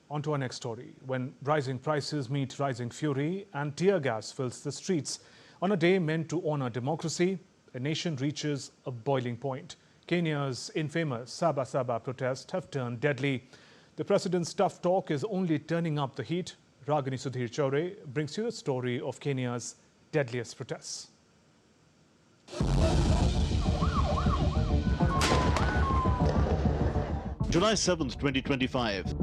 On to our next story. When rising prices meet rising fury and tear gas fills the streets, on a day meant to honor democracy, a nation reaches a boiling point. Kenya's infamous Saba Saba protests have turned deadly. The president's tough talk is only turning up the heat. Ragini Sudhir Chaure brings you the story of Kenya's deadliest protests. July 7th, 2025.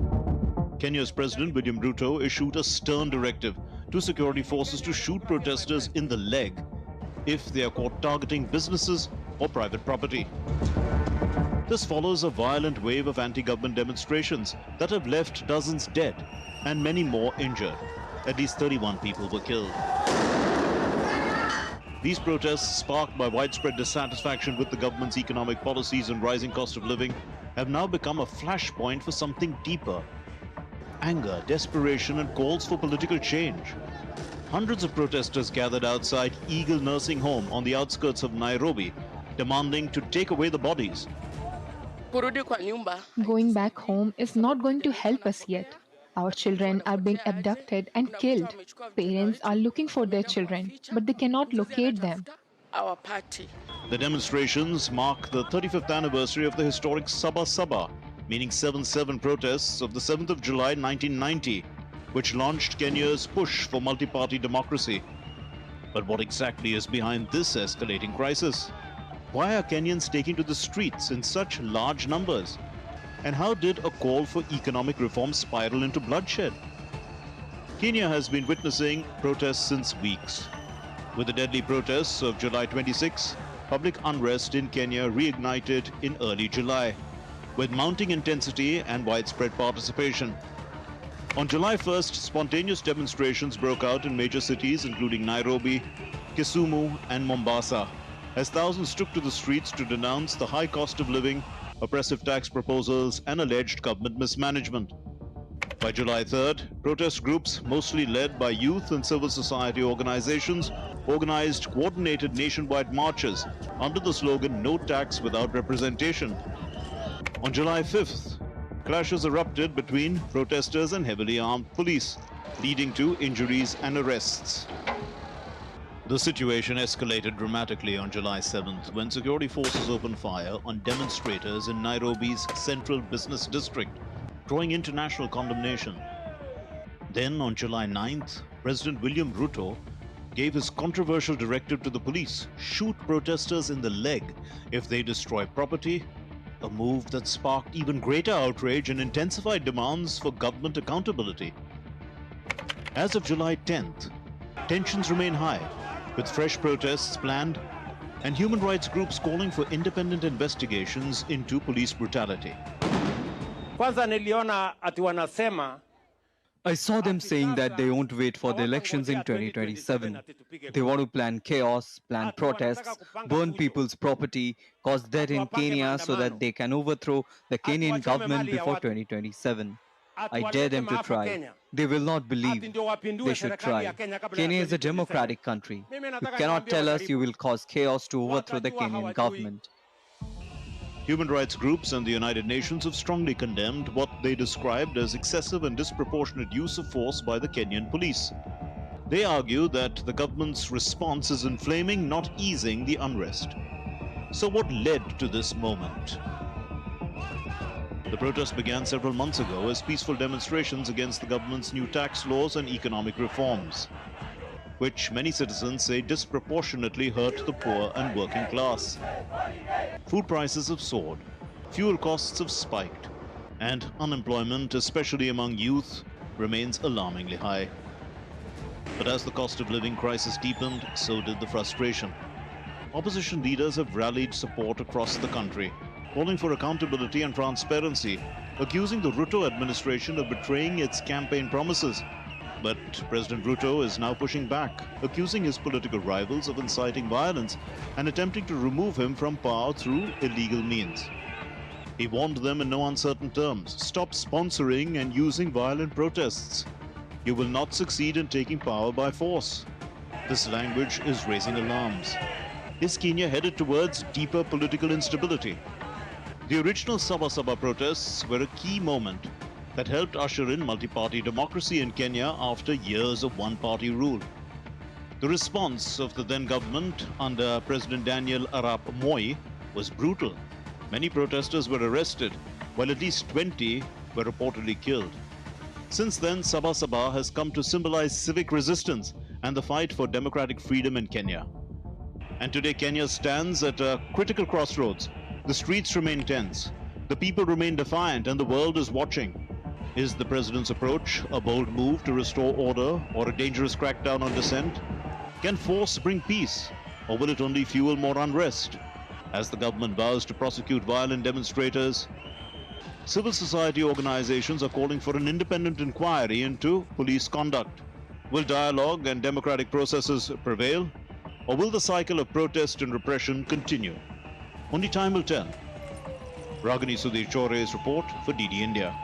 Kenya's President William Ruto issued a stern directive to security forces to shoot protesters in the leg if they are caught targeting businesses or private property. This follows a violent wave of anti-government demonstrations that have left dozens dead and many more injured. At least 31 people were killed. These protests, sparked by widespread dissatisfaction with the government's economic policies and rising cost of living, have now become a flashpoint for something deeper. Anger, desperation, and calls for political change. Hundreds of protesters gathered outside Eagle Nursing Home on the outskirts of Nairobi, demanding to take away the bodies. Going back home is not going to help us yet. Our children are being abducted and killed. Parents are looking for their children, but they cannot locate them. The demonstrations mark the 35th anniversary of the historic Saba Saba, meaning 7/7 protests of the 7th of July 1990, which launched Kenya's push for multi-party democracy. But what exactly is behind this escalating crisis? Why are Kenyans taking to the streets in such large numbers? And how did a call for economic reform spiral into bloodshed? Kenya has been witnessing protests since weeks. With the deadly protests of July 26, public unrest in Kenya reignited in early July, with mounting intensity and widespread participation. On July 1st, spontaneous demonstrations broke out in major cities including Nairobi, Kisumu, and Mombasa, as thousands took to the streets to denounce the high cost of living, oppressive tax proposals, and alleged government mismanagement. By July 3rd, protest groups, mostly led by youth and civil society organizations, organized coordinated nationwide marches under the slogan "No tax without representation." On July 5th, clashes erupted between protesters and heavily armed police, leading to injuries and arrests. The situation escalated dramatically on July 7th when security forces opened fire on demonstrators in Nairobi's central business district, drawing international condemnation. Then on July 9th, President William Ruto gave his controversial directive to the police: shoot protesters in the leg if they destroy property, a move that sparked even greater outrage and intensified demands for government accountability. As of July 10th, tensions remain high, with fresh protests planned and human rights groups calling for independent investigations into police brutality. I saw them saying that they won't wait for the elections in 2027. They want to plan chaos, plan protests, burn people's property, cause death in Kenya so that they can overthrow the Kenyan government before 2027. I dare them to try. They will not believe. They should try. Kenya is a democratic country. You cannot tell us you will cause chaos to overthrow the Kenyan government. Human rights groups and the United Nations have strongly condemned what they described as excessive and disproportionate use of force by the Kenyan police. They argue that the government's response is inflaming, not easing the unrest. So what led to this moment? The protest began several months ago as peaceful demonstrations against the government's new tax laws and economic reforms, which many citizens say disproportionately hurt the poor and working class. Food prices have soared, fuel costs have spiked, and unemployment, especially among youth, remains alarmingly high. But as the cost of living crisis deepened, so did the frustration. Opposition leaders have rallied support across the country, calling for accountability and transparency, accusing the Ruto administration of betraying its campaign promises. But President Ruto is now pushing back, accusing his political rivals of inciting violence and attempting to remove him from power through illegal means. He warned them in no uncertain terms: stop sponsoring and using violent protests. You will not succeed in taking power by force. This language is raising alarms. Is Kenya headed towards deeper political instability? The original Saba Saba protests were a key moment that helped usher in multi-party democracy in Kenya after years of one-party rule. The response of the then government under President Daniel Arap Moi was brutal. Many protesters were arrested, while at least 20 were reportedly killed. Since then, Saba Saba has come to symbolize civic resistance and the fight for democratic freedom in Kenya. And today Kenya stands at a critical crossroads. The streets remain tense, the people remain defiant, and the world is watching. Is the president's approach a bold move to restore order or a dangerous crackdown on dissent? Can force bring peace, or will it only fuel more unrest? As the government vows to prosecute violent demonstrators, civil society organizations are calling for an independent inquiry into police conduct. Will dialogue and democratic processes prevail, or will the cycle of protest and repression continue? Only time will tell. Ragini Sudhir Chore's report for DD India.